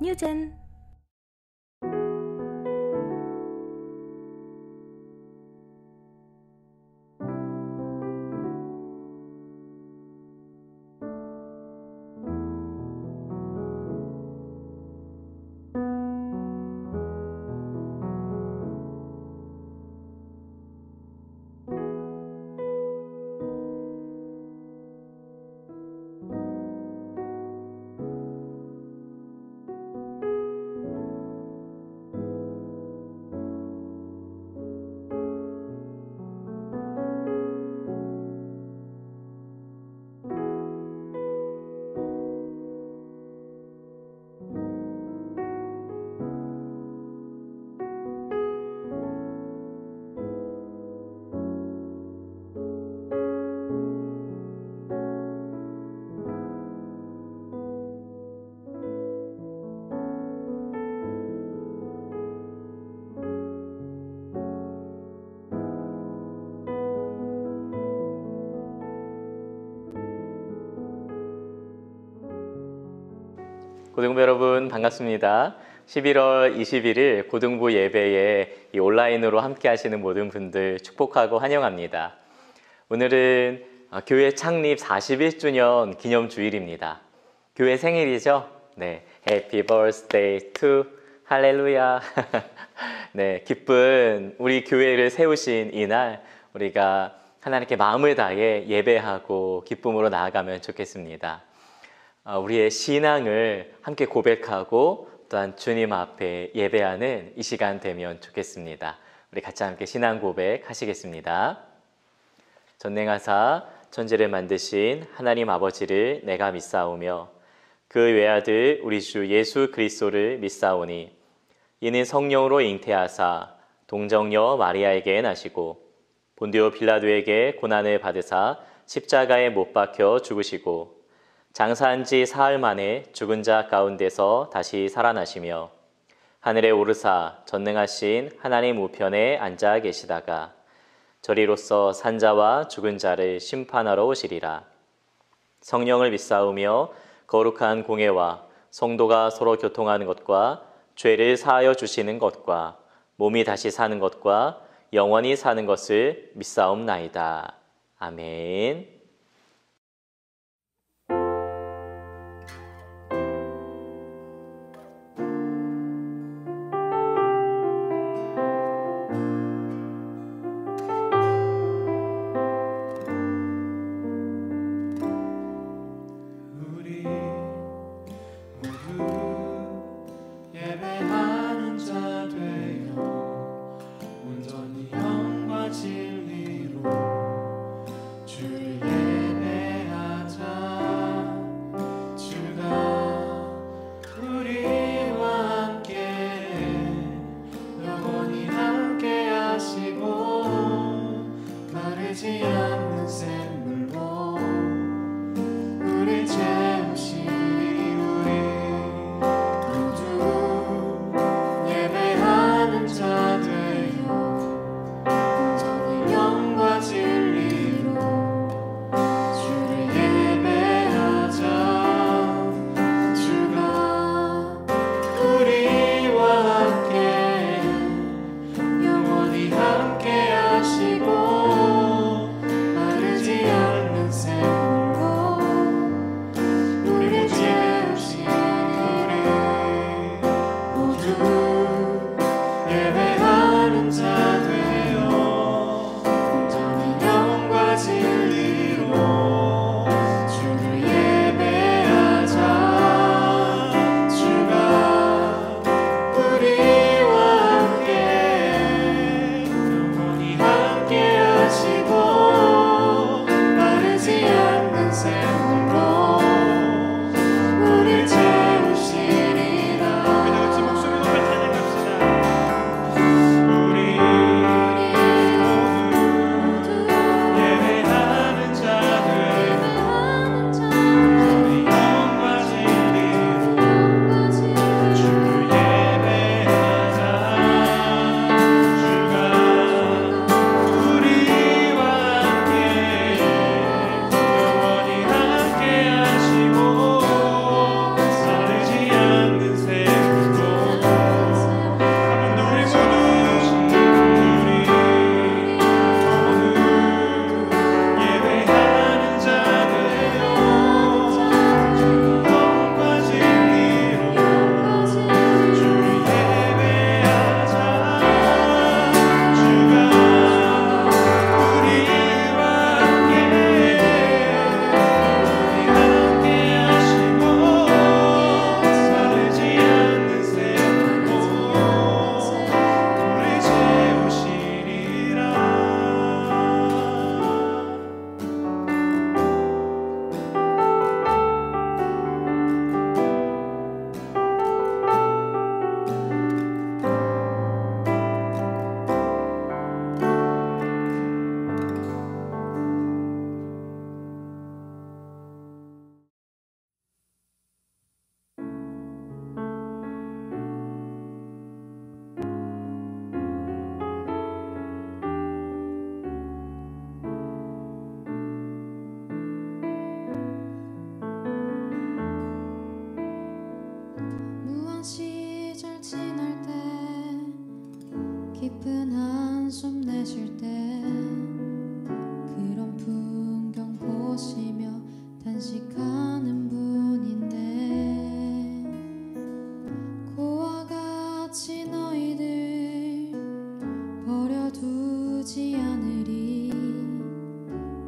Newton. 고등부 여러분 반갑습니다. 11월 21일 고등부 예배에 온라인으로 함께 하시는 모든 분들 축복하고 환영합니다. 오늘은 교회 창립 41주년 기념주일입니다. 교회 생일이죠? 네, Happy Birthday to 할렐루야. 네, 기쁜 우리 교회를 세우신 이날 우리가 하나님께 마음을 다해 예배하고 기쁨으로 나아가면 좋겠습니다. 우리의 신앙을 함께 고백하고 또한 주님 앞에 예배하는 이 시간 되면 좋겠습니다. 우리 같이 함께 신앙 고백 하시겠습니다. 전능하사 천지를 만드신 하나님 아버지를 내가 믿사오며 그 외아들 우리 주 예수 그리스도를 믿사오니 이는 성령으로 잉태하사 동정녀 마리아에게 나시고 본디오 빌라도에게 고난을 받으사 십자가에 못 박혀 죽으시고 장사한 지 사흘 만에 죽은 자 가운데서 다시 살아나시며 하늘에 오르사 전능하신 하나님 우편에 앉아 계시다가 저리로서 산자와 죽은 자를 심판하러 오시리라. 성령을 믿사오며 거룩한 공예와 성도가 서로 교통하는 것과 죄를 사하여 주시는 것과 몸이 다시 사는 것과 영원히 사는 것을 믿사옵나이다. 아멘. 간직하는 분인데 고와 같이 너희들 버려두지 않으리.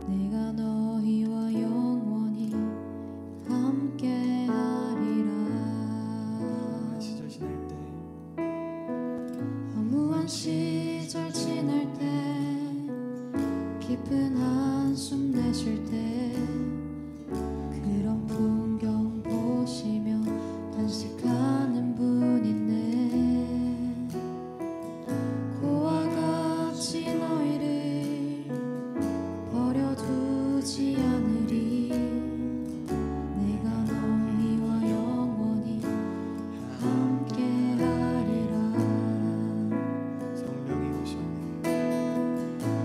내가 너희와 영원히 함께하리라. 시절 지날 때 허무한 시절 지날 때 깊은 한숨 내쉴 때 그런 풍경 보시며 단식하는 분 있네. 고와 같이 너희를 버려두지 않으리. 내가 너희와 영원히 함께하리라. 성령이 오셨네.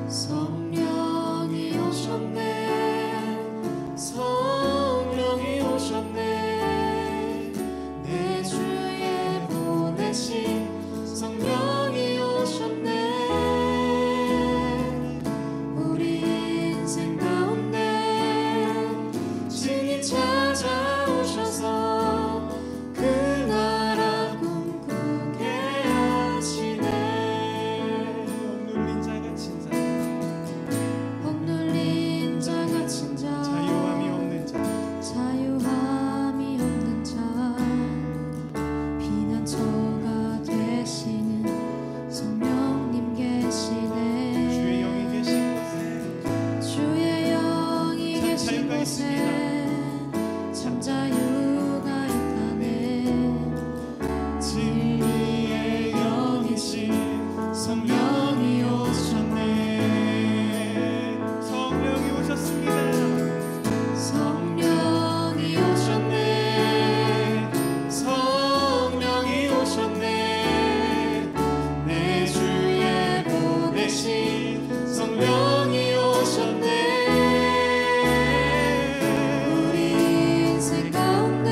성령이 오셨네. 성령이 오셨네. 내 주에 보내신 성령이 오셨네. 우리 인생 가운데 친히 찾아오셔서 그 나라 꿈꾸게 하시네. 억눌린 자 갇힌 자 억눌린 자 갇힌 자 자유함이 없는 자 자유함이 없는 자 피난처가 되시는 성령님 계시네. 주의 영이 계신 곳에 주의 영이 계신 자유가 곳에 참 자유가 있다네. 진리의 영이신 성령이 오셨네. 성령이 오셨습니다. 성령이 오셨네. 성령이 오셨네. 내 주에 보내신 성령이 오셨네. 우리 인생 가운데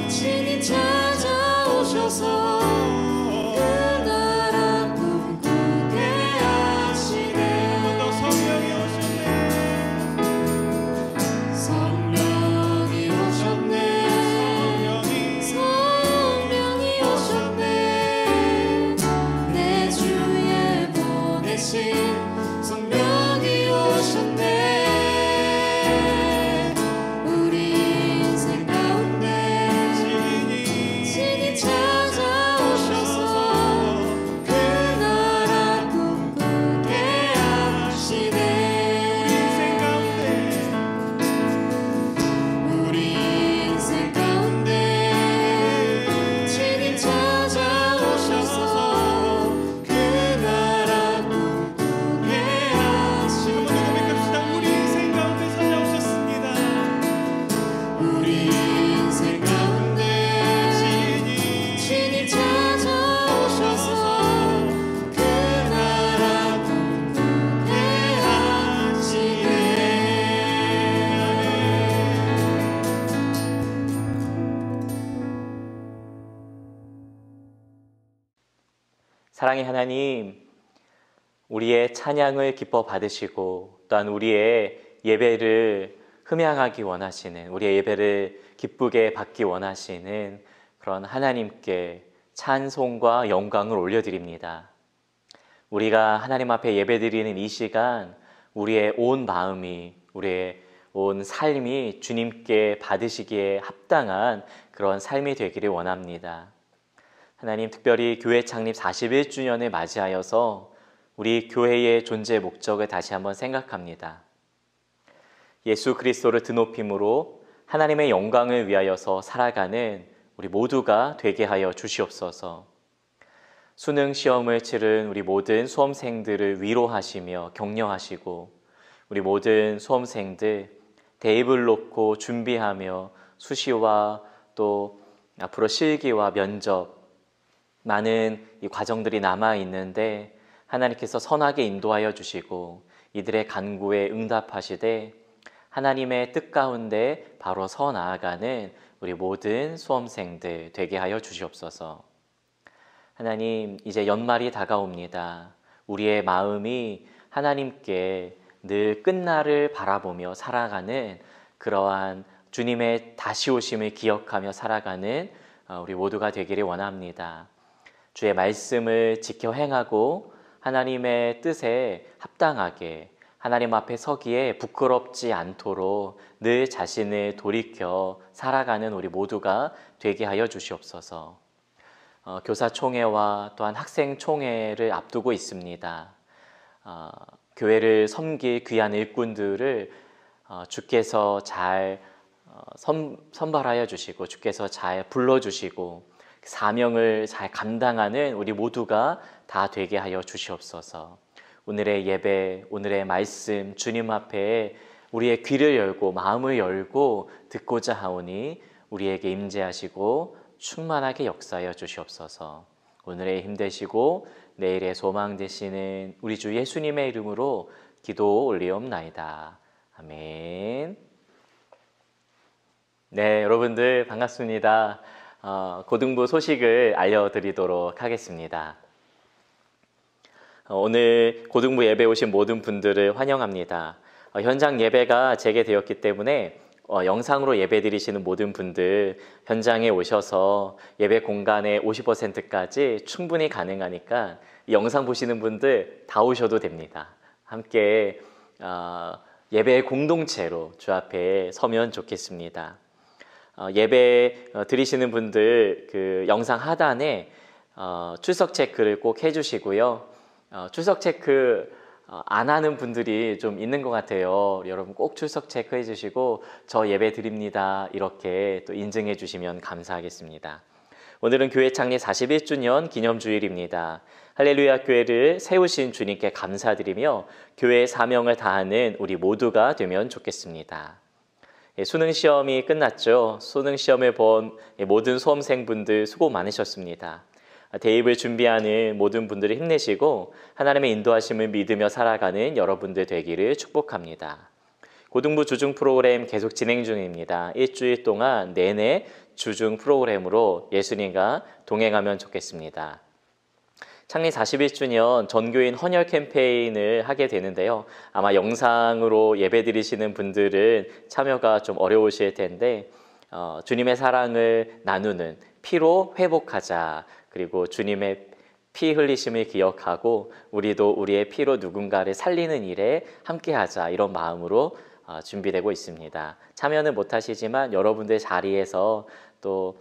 친히 찾아오셔서 그 나라 꿈꾸게 하시네. 더 성령이 오셨네. 성령이 오셨네. 성령이 오셨네. 내 주에 보내신 성령이 오셨네. 우리 인생 가운데 친히 찾아오셔서 그 나라 꿈꾸게 하시네. 우리 인생 가운데 친히 찾아오셔서 그 나라 꿈꾸게 하시네. 우리 인생 가운데 찾아오셨습니다. 우리 인생 가운데 친히 찾아오셔서 그 나라 꿈꾸게 하시네. 사랑의 하나님, 우리의 찬양을 기뻐 받으시고 또한 우리의 예배를 흠양하기 원하시는, 우리의 예배를 기쁘게 받기 원하시는 그런 하나님께 찬송과 영광을 올려드립니다. 우리가 하나님 앞에 예배드리는 이 시간, 우리의 온 마음이, 우리의 온 삶이 주님께 받으시기에 합당한 그런 삶이 되기를 원합니다. 하나님, 특별히 교회 창립 41주년을 맞이하여서 우리 교회의 존재 목적을 다시 한번 생각합니다. 예수 그리스도를 드높임으로 하나님의 영광을 위하여서 살아가는 우리 모두가 되게 하여 주시옵소서. 수능 시험을 치른 우리 모든 수험생들을 위로하시며 격려하시고, 우리 모든 수험생들 대입을 놓고 준비하며 수시와 또 앞으로 실기와 면접, 많은 이 과정들이 남아 있는데 하나님께서 선하게 인도하여 주시고 이들의 간구에 응답하시되 하나님의 뜻 가운데 바로 서 나아가는 우리 모든 수험생들 되게 하여 주시옵소서. 하나님, 이제 연말이 다가옵니다. 우리의 마음이 하나님께 늘 끝날을 바라보며 살아가는 그러한 주님의 다시 오심을 기억하며 살아가는 우리 모두가 되기를 원합니다. 주의 말씀을 지켜 행하고 하나님의 뜻에 합당하게 하나님 앞에 서기에 부끄럽지 않도록 늘 자신을 돌이켜 살아가는 우리 모두가 되게 하여 주시옵소서. 교사총회와 또한 학생총회를 앞두고 있습니다. 교회를 섬길 귀한 일꾼들을 주께서 잘 선발하여 주시고 주께서 잘 불러주시고 사명을 잘 감당하는 우리 모두가 다 되게 하여 주시옵소서. 오늘의 예배, 오늘의 말씀 주님 앞에 우리의 귀를 열고 마음을 열고 듣고자 하오니 우리에게 임재하시고 충만하게 역사하여 주시옵소서. 오늘의 힘 되시고 내일의 소망 되시는 우리 주 예수님의 이름으로 기도 올리옵나이다. 아멘. 네, 여러분들 반갑습니다. 고등부 소식을 알려드리도록 하겠습니다. 오늘 고등부 예배 오신 모든 분들을 환영합니다. 현장 예배가 재개되었기 때문에 영상으로 예배 드리시는 모든 분들 현장에 오셔서 예배 공간의 50%까지 충분히 가능하니까 영상 보시는 분들 다 오셔도 됩니다. 함께 예배 공동체로 주 앞에 서면 좋겠습니다. 예배 드리시는 분들 그 영상 하단에 출석 체크를 꼭 해주시고요. 출석 체크 안 하는 분들이 좀 있는 것 같아요. 여러분 꼭 출석 체크해 주시고 저 예배 드립니다 이렇게 또 인증해 주시면 감사하겠습니다. 오늘은 교회 창립 41주년 기념주일입니다. 할렐루야 교회를 세우신 주님께 감사드리며 교회의 사명을 다하는 우리 모두가 되면 좋겠습니다. 수능 시험이 끝났죠. 수능 시험을 본 모든 수험생분들 수고 많으셨습니다. 대입을 준비하는 모든 분들이 힘내시고 하나님의 인도하심을 믿으며 살아가는 여러분들 되기를 축복합니다. 고등부 주중 프로그램 계속 진행 중입니다. 일주일 동안 내내 주중 프로그램으로 예수님과 동행하면 좋겠습니다. 창립 41주년 전교인 헌혈 캠페인을 하게 되는데요. 아마 영상으로 예배 드리시는 분들은 참여가 좀 어려우실 텐데 주님의 사랑을 나누는 피로 회복하자. 그리고 주님의 피 흘리심을 기억하고 우리도 우리의 피로 누군가를 살리는 일에 함께하자 이런 마음으로 준비되고 있습니다. 참여는 못하시지만 여러분들 자리에서 또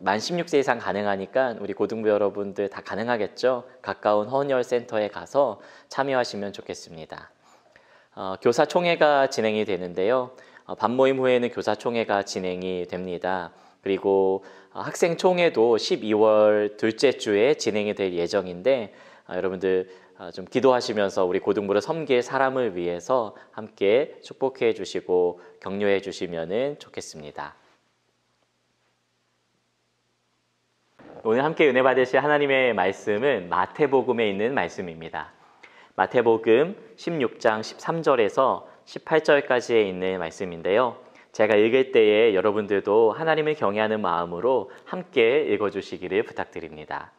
만 16세 이상 가능하니까 우리 고등부 여러분들 다 가능하겠죠? 가까운 헌혈센터에 가서 참여하시면 좋겠습니다. 교사총회가 진행이 되는데요. 반모임 후에는 교사총회가 진행이 됩니다. 그리고 학생총회도 12월 둘째 주에 진행이 될 예정인데 여러분들 좀 기도하시면서 우리 고등부를 섬길 사람을 위해서 함께 축복해 주시고 격려해 주시면 좋겠습니다. 오늘 함께 은혜 받으실 하나님의 말씀은 마태복음에 있는 말씀입니다. 마태복음 16장 13절에서 18절까지에 있는 말씀인데요. 제가 읽을 때에 여러분들도 하나님을 경외하는 마음으로 함께 읽어주시기를 부탁드립니다.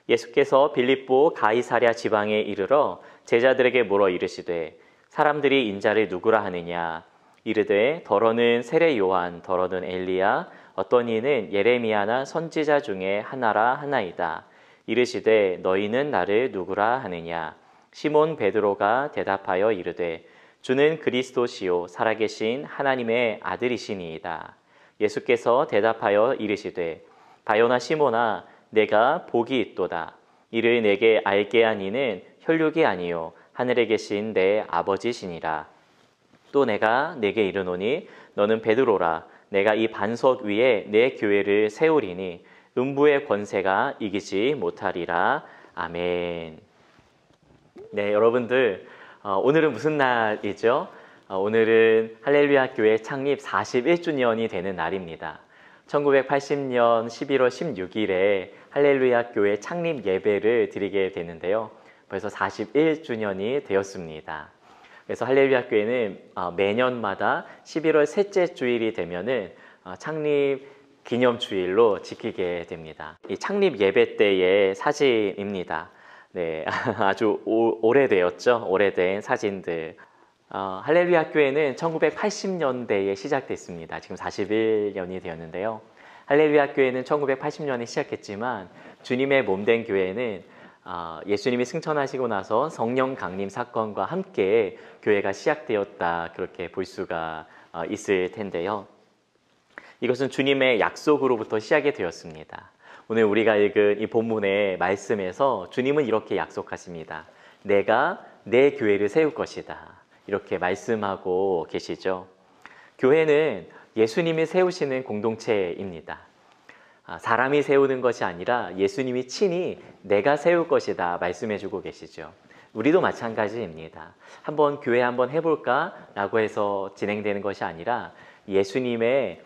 예수께서 빌립보 가이사랴 지방에 이르러 제자들에게 물어 이르시되 사람들이 인자를 누구라 하느냐 이르되 더러는 세례 요한 더러는 엘리야 어떤 이는 예레미야나 선지자 중에 하나라 하나이다. 이르시되 너희는 나를 누구라 하느냐 시몬 베드로가 대답하여 이르되 주는 그리스도시요 살아계신 하나님의 아들이시니이다. 예수께서 대답하여 이르시되 바요나 시몬아 내가 복이 있도다. 이를 내게 알게 한 이는 혈육이 아니요 하늘에 계신 내 아버지시니라. 또 내가 내게 이르노니 너는 베드로라. 내가 이 반석 위에 내 교회를 세우리니 음부의 권세가 이기지 못하리라. 아멘. 네, 여러분들 오늘은 무슨 날이죠? 오늘은 할렐루야 교회 창립 41주년이 되는 날입니다. 1980년 11월 16일에 할렐루야 교회 창립 예배를 드리게 되는데요. 벌써 41주년이 되었습니다. 그래서 할렐루야 교회는 매년마다 11월 셋째 주일이 되면은 창립 기념주일로 지키게 됩니다. 이 창립 예배 때의 사진입니다. 네, 아주 오래되었죠. 오래된 사진들. 할렐루야 교회는 1980년대에 시작됐습니다. 지금 41년이 되었는데요. 할렐루야 교회는 1980년에 시작했지만 주님의 몸된 교회는 예수님이 승천하시고 나서 성령 강림 사건과 함께 교회가 시작되었다, 그렇게 볼 수가 있을 텐데요. 이것은 주님의 약속으로부터 시작이 되었습니다. 오늘 우리가 읽은 이 본문의 말씀에서 주님은 이렇게 약속하십니다. 내가 내 교회를 세울 것이다, 이렇게 말씀하고 계시죠. 교회는 예수님이 세우시는 공동체입니다. 사람이 세우는 것이 아니라 예수님이 친히 내가 세울 것이다 말씀해주고 계시죠. 우리도 마찬가지입니다. 한번 교회 한번 해볼까? 라고 해서 진행되는 것이 아니라 예수님의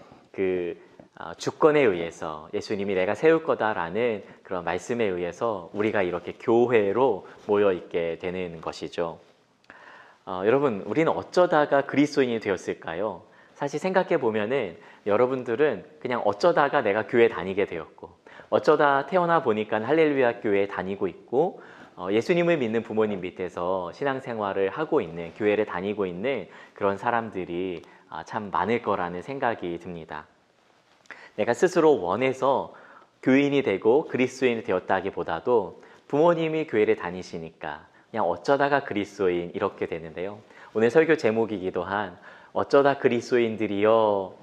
주권에 의해서, 예수님이 내가 세울 거다라는 그런 말씀에 의해서 우리가 이렇게 교회로 모여있게 되는 것이죠. 여러분, 우리는 어쩌다가 그리스도인이 되었을까요? 사실 생각해 보면은 여러분들은 그냥 어쩌다가 내가 교회 다니게 되었고, 어쩌다 태어나 보니까 할렐루야 교회에 다니고 있고, 예수님을 믿는 부모님 밑에서 신앙생활을 하고 있는, 교회를 다니고 있는 그런 사람들이 참 많을 거라는 생각이 듭니다. 내가 스스로 원해서 교인이 되고 그리스도인이 되었다기보다도 부모님이 교회를 다니시니까 그냥 어쩌다가 그리스도인, 이렇게 되는데요. 오늘 설교 제목이기도 한 어쩌다 그리스도인들이여,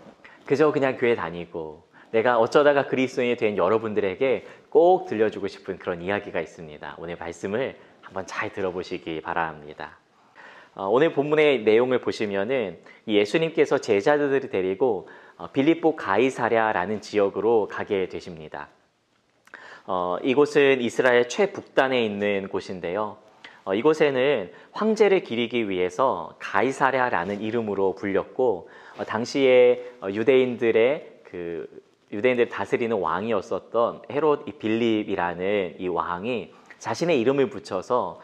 그저 그냥 교회 다니고, 내가 어쩌다가 그리스도인이 된 여러분들에게 꼭 들려주고 싶은 그런 이야기가 있습니다. 오늘 말씀을 한번 잘 들어보시기 바랍니다. 오늘 본문의 내용을 보시면은 예수님께서 제자들을 데리고 빌립보 가이사랴라는 지역으로 가게 되십니다. 이곳은 이스라엘 최북단에 있는 곳인데요. 이곳에는 황제를 기리기 위해서 가이사랴라는 이름으로 불렸고, 당시에 유대인들을 다스리는 왕이었었던 헤롯 빌립이라는 이 왕이 자신의 이름을 붙여서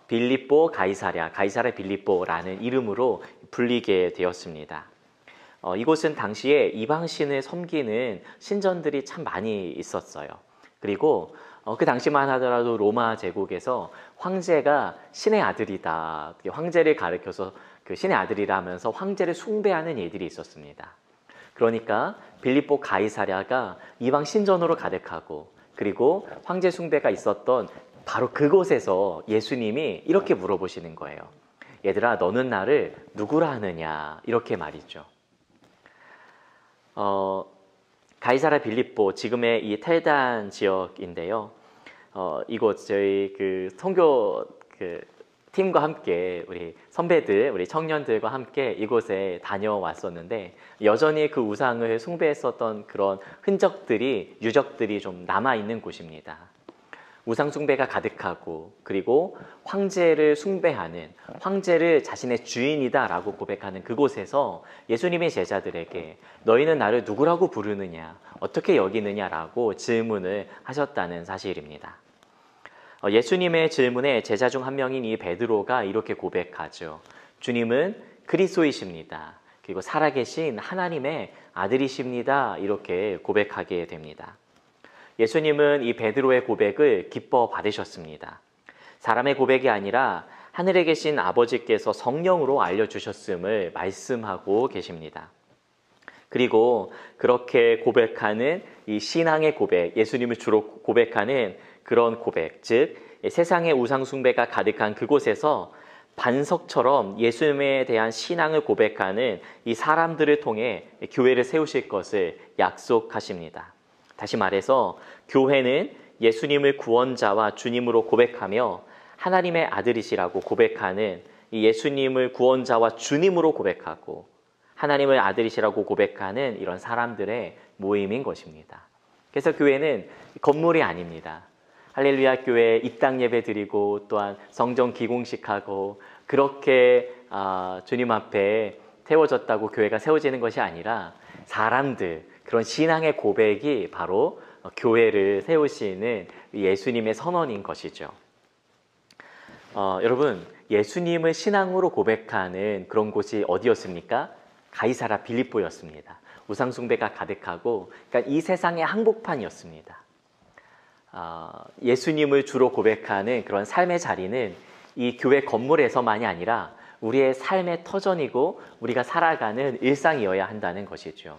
빌립보 가이사랴 빌립보라는 이름으로 불리게 되었습니다. 이곳은 당시에 이방신을 섬기는 신전들이 참 많이 있었어요. 그리고 그 당시만 하더라도 로마 제국에서 황제가 신의 아들이다, 황제를 가리켜서 그 신의 아들이라 하면서 황제를 숭배하는 일들이 있었습니다. 그러니까 빌립보 가이사랴가 이방 신전으로 가득하고, 그리고 황제 숭배가 있었던 바로 그곳에서 예수님이 이렇게 물어보시는 거예요. 얘들아, 너는 나를 누구라 하느냐, 이렇게 말이죠. 가이사랴 빌립보, 지금의 이 텔단 지역인데요. 이곳 저희 선교 팀과 함께 우리 선배들, 우리 청년들과 함께 이곳에 다녀왔었는데, 여전히 그 우상을 숭배했었던 그런 유적들이 좀 남아있는 곳입니다. 우상 숭배가 가득하고, 그리고 황제를 숭배하는, 황제를 자신의 주인이다 라고 고백하는 그곳에서 예수님의 제자들에게 너희는 나를 누구라고 부르느냐, 어떻게 여기느냐 라고 질문을 하셨다는 사실입니다. 예수님의 질문에 제자 중 한 명인 이 베드로가 이렇게 고백하죠. 주님은 그리스도이십니다. 그리고 살아계신 하나님의 아들이십니다. 이렇게 고백하게 됩니다. 예수님은 이 베드로의 고백을 기뻐 받으셨습니다. 사람의 고백이 아니라 하늘에 계신 아버지께서 성령으로 알려주셨음을 말씀하고 계십니다. 그리고 그렇게 고백하는 이 신앙의 고백, 예수님을 주로 고백하는 그런 고백, 즉 세상의 우상 숭배가 가득한 그곳에서 반석처럼 예수님에 대한 신앙을 고백하는 이 사람들을 통해 교회를 세우실 것을 약속하십니다. 다시 말해서 교회는 예수님을 구원자와 주님으로 고백하며 하나님의 아들이시라고 고백하는, 이 예수님을 구원자와 주님으로 고백하고 하나님의 아들이시라고 고백하는 이런 사람들의 모임인 것입니다. 그래서 교회는 건물이 아닙니다. 할렐루야 교회 입당 예배 드리고, 또한 성전 기공식하고, 그렇게 주님 앞에 태워졌다고 교회가 세워지는 것이 아니라 사람들, 그런 신앙의 고백이 바로 교회를 세우시는 예수님의 선언인 것이죠. 여러분, 예수님을 신앙으로 고백하는 그런 곳이 어디였습니까? 가이사랴 빌립보였습니다. 우상숭배가 가득하고, 그러니까 이 세상의 한복판이었습니다. 예수님을 주로 고백하는 그런 삶의 자리는 이 교회 건물에서만이 아니라 우리의 삶의 터전이고 우리가 살아가는 일상이어야 한다는 것이죠.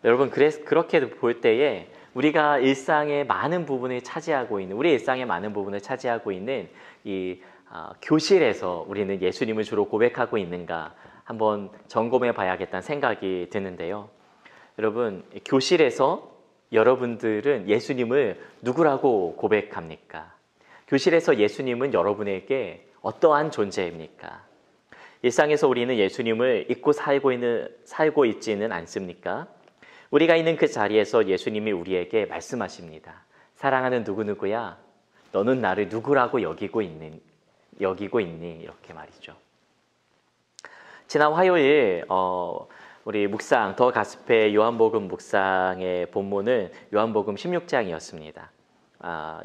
여러분, 그렇게 볼 때에 우리가 일상의 많은 부분을 차지하고 있는, 우리 일상의 많은 부분을 차지하고 있는 이 교실에서 우리는 예수님을 주로 고백하고 있는가 한번 점검해 봐야겠다는 생각이 드는데요. 여러분, 교실에서 여러분들은 예수님을 누구라고 고백합니까? 교실에서 예수님은 여러분에게 어떠한 존재입니까? 일상에서 우리는 예수님을 잊고 살고 있지는 않습니까? 우리가 있는 그 자리에서 예수님이 우리에게 말씀하십니다. 사랑하는 누구누구야, 너는 나를 누구라고 여기고 있니? 이렇게 말이죠. 지난 화요일 우리 묵상 더 가스페 요한복음 묵상의 본문은 요한복음 16장이었습니다.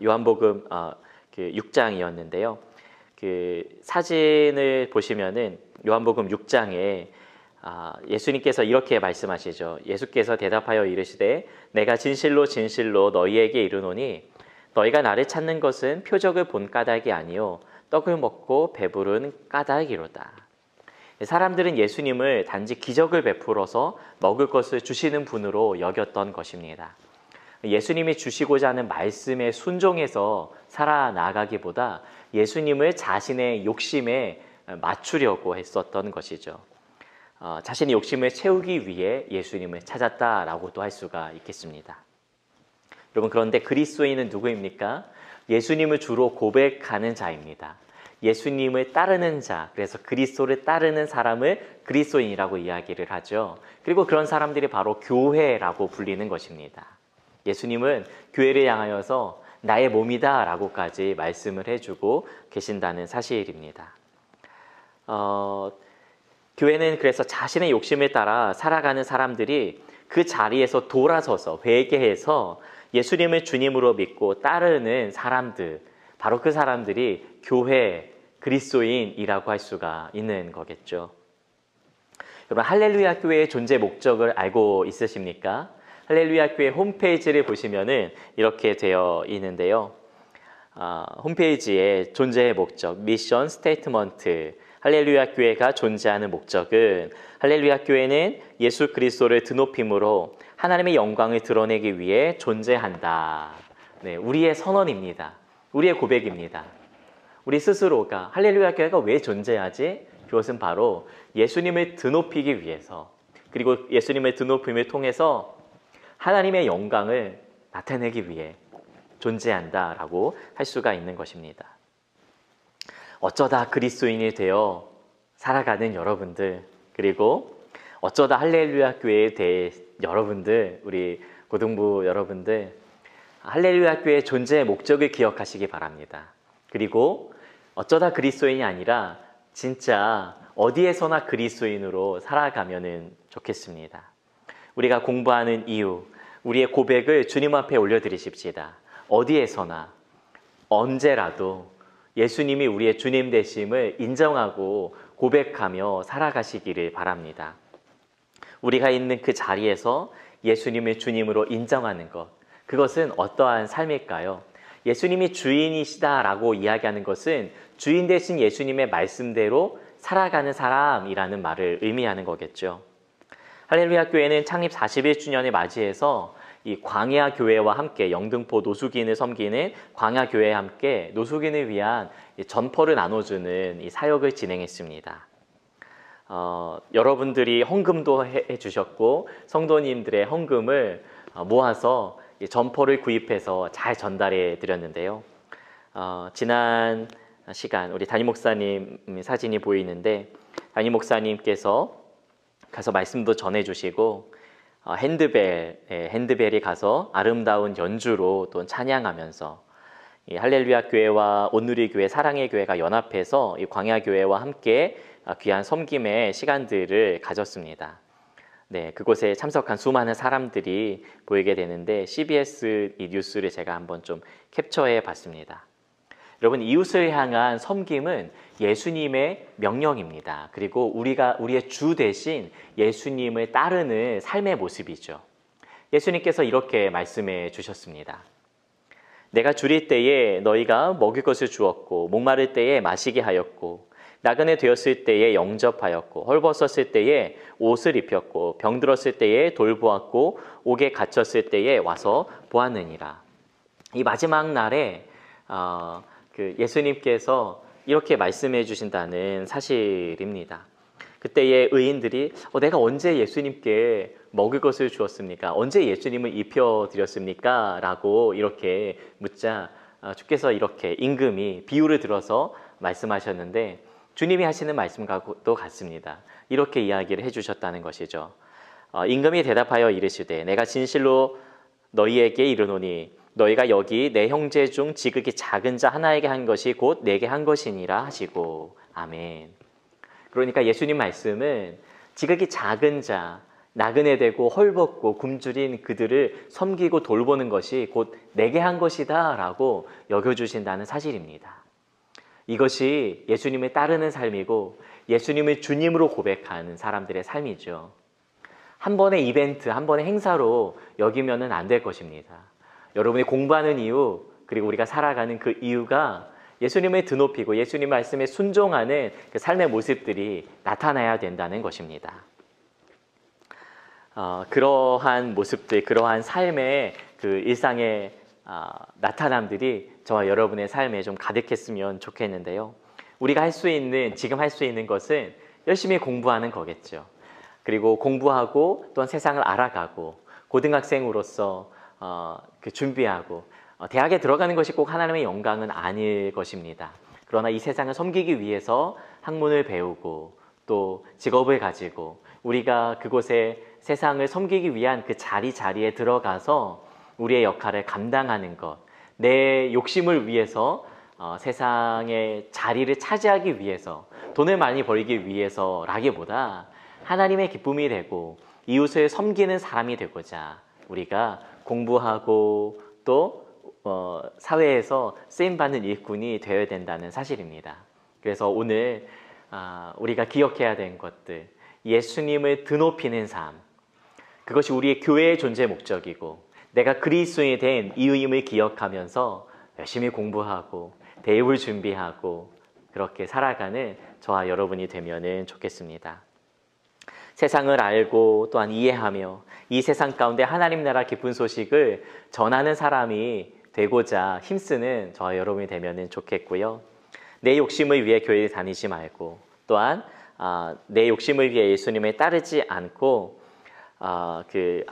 요한복음 그 6장이었는데요. 그 사진을 보시면은 요한복음 6장에 예수님께서 이렇게 말씀하시죠. 예수께서 대답하여 이르시되 내가 진실로 진실로 너희에게 이르노니 너희가 나를 찾는 것은 표적을 본 까닭이 아니요 떡을 먹고 배부른 까닭이로다. 사람들은 예수님을 단지 기적을 베풀어서 먹을 것을 주시는 분으로 여겼던 것입니다. 예수님이 주시고자 하는 말씀에 순종해서 살아나가기보다 예수님을 자신의 욕심에 맞추려고 했었던 것이죠. 자신의 욕심을 채우기 위해 예수님을 찾았다라고도 할 수가 있겠습니다. 여러분, 그런데 그리스도인은 누구입니까? 예수님을 주로 고백하는 자입니다. 예수님을 따르는 자, 그래서 그리스도를 따르는 사람을 그리스도인이라고 이야기를 하죠. 그리고 그런 사람들이 바로 교회라고 불리는 것입니다. 예수님은 교회를 향하여서 나의 몸이다 라고까지 말씀을 해주고 계신다는 사실입니다. 교회는 그래서 자신의 욕심을 따라 살아가는 사람들이 그 자리에서 돌아서서 회개해서 예수님을 주님으로 믿고 따르는 사람들, 바로 그 사람들이 교회, 그리스도인이라고 할 수가 있는 거겠죠. 여러분, 할렐루야 교회의 존재 목적을 알고 있으십니까? 할렐루야 교회 홈페이지를 보시면은 이렇게 되어 있는데요. 홈페이지에 존재의 목적, 미션 스테이트먼트, 할렐루야 교회가 존재하는 목적은 할렐루야 교회는 예수 그리스도를 드높임으로 하나님의 영광을 드러내기 위해 존재한다. 네, 우리의 선언입니다. 우리의 고백입니다. 우리 스스로가 할렐루야 교회가 왜 존재하지? 그것은 바로 예수님을 드높이기 위해서, 그리고 예수님의 드높임을 통해서 하나님의 영광을 나타내기 위해 존재한다라고 할 수가 있는 것입니다. 어쩌다 그리스도인이 되어 살아가는 여러분들, 그리고 어쩌다 할렐루야 교회에 대해 여러분들, 우리 고등부 여러분들, 할렐루야 교회의 존재의 목적을 기억하시기 바랍니다. 그리고 어쩌다 그리스도인이 아니라 진짜 어디에서나 그리스도인으로 살아가면은 좋겠습니다. 우리가 공부하는 이유, 우리의 고백을 주님 앞에 올려드리십시다. 어디에서나 언제라도 예수님이 우리의 주님 되심을 인정하고 고백하며 살아가시기를 바랍니다. 우리가 있는 그 자리에서 예수님을 주님으로 인정하는 것, 그것은 어떠한 삶일까요? 예수님이 주인이시다라고 이야기하는 것은 주인 되신 예수님의 말씀대로 살아가는 사람이라는 말을 의미하는 거겠죠. 할렐루야 교회는 창립 41주년을 맞이해서 이 광야 교회와 함께 영등포 노숙인을 섬기는 광야 교회와 함께 노숙인을 위한 전포를 나눠주는 이 사역을 진행했습니다. 여러분들이 헌금도 해주셨고 성도님들의 헌금을 모아서 전포를 구입해서 잘 전달해 드렸는데요. 지난 시간 우리 담임 목사님 사진이 보이는데 담임 목사님께서 가서 말씀도 전해주시고 핸드벨이 가서 아름다운 연주로 또 찬양하면서 이 할렐루야 교회와 온누리 교회, 사랑의 교회가 연합해서 이 광야 교회와 함께 귀한 섬김의 시간들을 가졌습니다. 네, 그곳에 참석한 수많은 사람들이 보이게 되는데 CBS 이 뉴스를 제가 한번 좀 캡처해 봤습니다. 여러분, 이웃을 향한 섬김은 예수님의 명령입니다. 그리고 우리의 주 대신 예수님을 따르는 삶의 모습이죠. 예수님께서 이렇게 말씀해 주셨습니다. 내가 줄일 때에 너희가 먹을 것을 주었고 목마를 때에 마시게 하였고 나그네 되었을 때에 영접하였고 헐벗었을 때에 옷을 입혔고 병들었을 때에 돌보았고 옥에 갇혔을 때에 와서 보았느니라. 이 마지막 날에 그 예수님께서 이렇게 말씀해 주신다는 사실입니다. 그때의 의인들이 내가 언제 예수님께 먹을 것을 주었습니까? 언제 예수님을 입혀드렸습니까? 라고 이렇게 묻자 주께서 이렇게 임금이 비유를 들어서 말씀하셨는데 주님이 하시는 말씀과도 같습니다. 이렇게 이야기를 해주셨다는 것이죠. 임금이 대답하여 이르시되 내가 진실로 너희에게 이르노니 너희가 여기 내 형제 중 지극히 작은 자 하나에게 한 것이 곧 내게 한 것이니라 하시고 아멘. 그러니까 예수님 말씀은 지극히 작은 자, 나그네 되고 헐벗고 굶주린 그들을 섬기고 돌보는 것이 곧 내게 한 것이다 라고 여겨주신다는 사실입니다. 이것이 예수님을 따르는 삶이고 예수님을 주님으로 고백하는 사람들의 삶이죠. 한 번의 이벤트, 한 번의 행사로 여기면은 안 될 것입니다. 여러분이 공부하는 이유, 그리고 우리가 살아가는 그 이유가 예수님을 드높이고 예수님 말씀에 순종하는 그 삶의 모습들이 나타나야 된다는 것입니다. 그러한 모습들, 그러한 삶의 그 일상의 나타남들이 저와 여러분의 삶에 좀 가득했으면 좋겠는데요. 우리가 할 수 있는, 지금 할 수 있는 것은 열심히 공부하는 거겠죠. 그리고 공부하고 또한 세상을 알아가고 고등학생으로서 그 준비하고 대학에 들어가는 것이 꼭 하나님의 영광은 아닐 것입니다. 그러나 이 세상을 섬기기 위해서 학문을 배우고 또 직업을 가지고 우리가 그곳에 세상을 섬기기 위한 그 자리에 들어가서 우리의 역할을 감당하는 것, 내 욕심을 위해서 세상의 자리를 차지하기 위해서, 돈을 많이 벌기 위해서라기보다 하나님의 기쁨이 되고 이웃을 섬기는 사람이 되고자 우리가 공부하고 또 사회에서 쓰임받는 일꾼이 되어야 된다는 사실입니다. 그래서 오늘 우리가 기억해야 되는 것들, 예수님을 드높이는 삶, 그것이 우리의 교회의 존재 목적이고 내가 그리스도인이 된 이유임을 기억하면서 열심히 공부하고 대입을 준비하고 그렇게 살아가는 저와 여러분이 되면 좋겠습니다. 세상을 알고 또한 이해하며 이 세상 가운데 하나님 나라 기쁜 소식을 전하는 사람이 되고자 힘쓰는 저와 여러분이 되면 좋겠고요. 내 욕심을 위해 교회에 다니지 말고 또한 내 욕심을 위해 예수님을 따르지 않고 그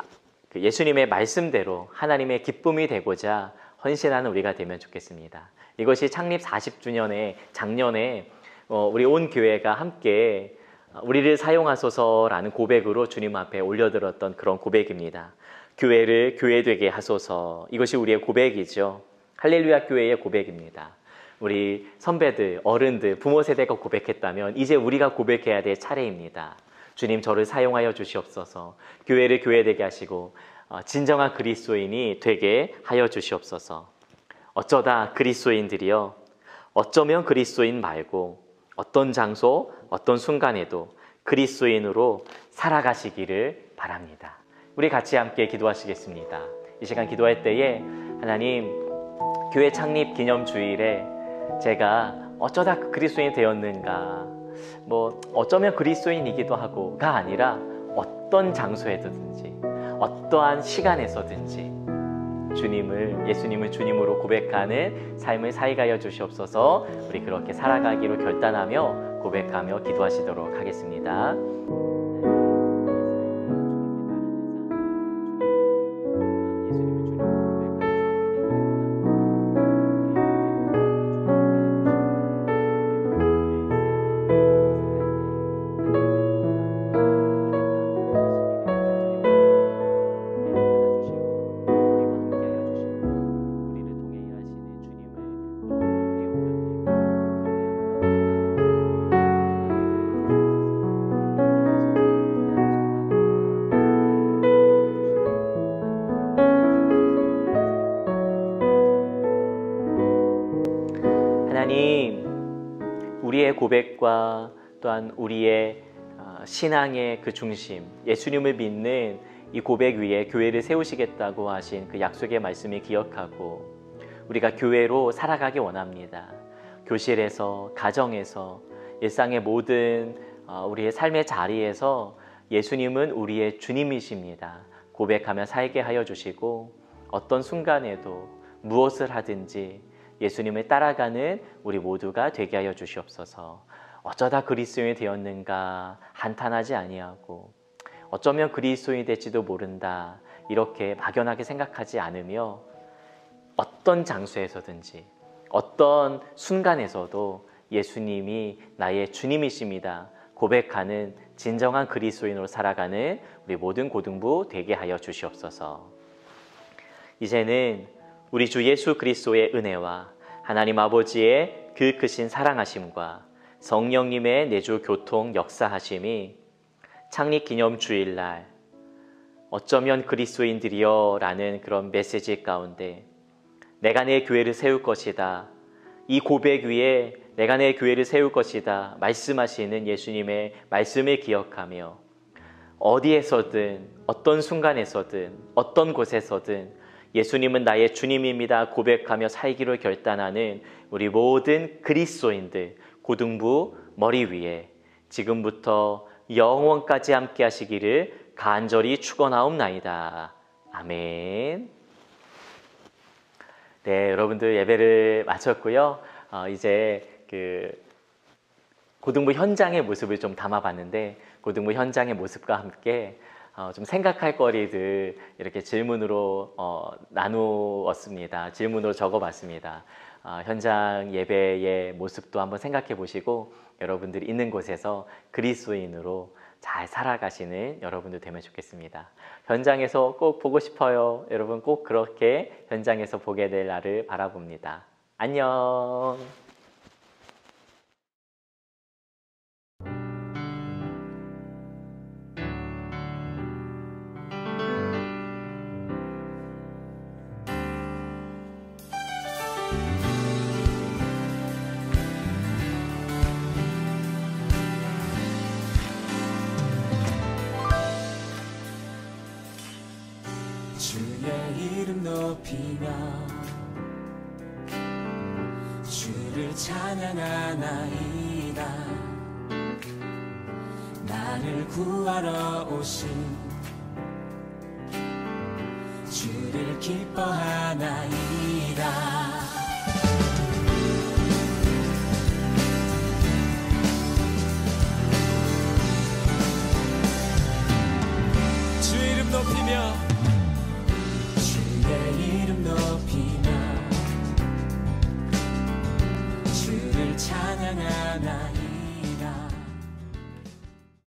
예수님의 말씀대로 하나님의 기쁨이 되고자 헌신하는 우리가 되면 좋겠습니다. 이것이 창립 40주년에 작년에 우리 온 교회가 함께 우리를 사용하소서라는 고백으로 주님 앞에 올려드렸던 그런 고백입니다. 교회를 교회되게 하소서. 이것이 우리의 고백이죠. 할렐루야 교회의 고백입니다. 우리 선배들, 어른들, 부모 세대가 고백했다면 이제 우리가 고백해야 될 차례입니다. 주님 저를 사용하여 주시옵소서. 교회를 교회되게 하시고 진정한 그리스도인이 되게 하여 주시옵소서. 어쩌다 그리스도인들이여 어쩌면 그리스도인 말고 어떤 장소, 어떤 순간에도 그리스도인으로 살아가시기를 바랍니다. 우리 같이 함께 기도하시겠습니다. 이 시간 기도할 때에 하나님 교회 창립 기념 주일에 제가 어쩌다 그리스도인이 되었는가, 어쩌면 그리스도인이기도 하고가 아니라 어떤 장소에든지 어떠한 시간에서든지 예수님을 주님으로 고백하는 삶을 살게 주시옵소서. 우리 그렇게 살아가기로 결단하며 고백하며 기도하시도록 하겠습니다. 하나님, 우리의 고백과 또한 우리의 신앙의 그 중심, 예수님을 믿는 이 고백 위에 교회를 세우시겠다고 하신 그 약속의 말씀을 기억하고 우리가 교회로 살아가기 원합니다. 교실에서, 가정에서, 일상의 모든 우리의 삶의 자리에서 예수님은 우리의 주님이십니다. 고백하며 살게 하여 주시고 어떤 순간에도 무엇을 하든지 예수님을 따라가는 우리 모두가 되게 하여 주시옵소서. 어쩌다 그리스도인이 되었는가 한탄하지 아니하고 어쩌면 그리스도인이 될지도 모른다 이렇게 막연하게 생각하지 않으며 어떤 장소에서든지 어떤 순간에서도 예수님이 나의 주님이십니다 고백하는 진정한 그리스도인으로 살아가는 우리 모든 고등부 되게 하여 주시옵소서. 이제는 우리 주 예수 그리스도의 은혜와 하나님 아버지의 그 크신 사랑하심과 성령님의 내주 교통 역사하심이 창립기념 주일날 어쩌면 그리스도인들이여 라는 그런 메시지 가운데 내가 내 교회를 세울 것이다. 이 고백 위에 내가 내 교회를 세울 것이다. 말씀하시는 예수님의 말씀을 기억하며 어디에서든 어떤 순간에서든 어떤 곳에서든 예수님은 나의 주님입니다 고백하며 살기로 결단하는 우리 모든 그리스도인들 고등부 머리 위에 지금부터 영원까지 함께 하시기를 간절히 축원하옵나이다. 아멘. 네, 여러분들 예배를 마쳤고요. 이제 그 고등부 현장의 모습을 좀 담아봤는데 고등부 현장의 모습과 함께 좀 생각할 거리들 이렇게 질문으로 나누었습니다. 질문으로 적어봤습니다. 현장 예배의 모습도 한번 생각해 보시고 여러분들이 있는 곳에서 그리스도인으로 잘 살아가시는 여러분들 되면 좋겠습니다. 현장에서 꼭 보고 싶어요. 여러분 꼭 그렇게 현장에서 보게 될 날을 바라봅니다. 안녕. 주의 이름 높이며 주를 찬양하나이다. 나를 구하러 오신 주를 기뻐하나이다. 주의 이름 높이며 주의 이름 높이며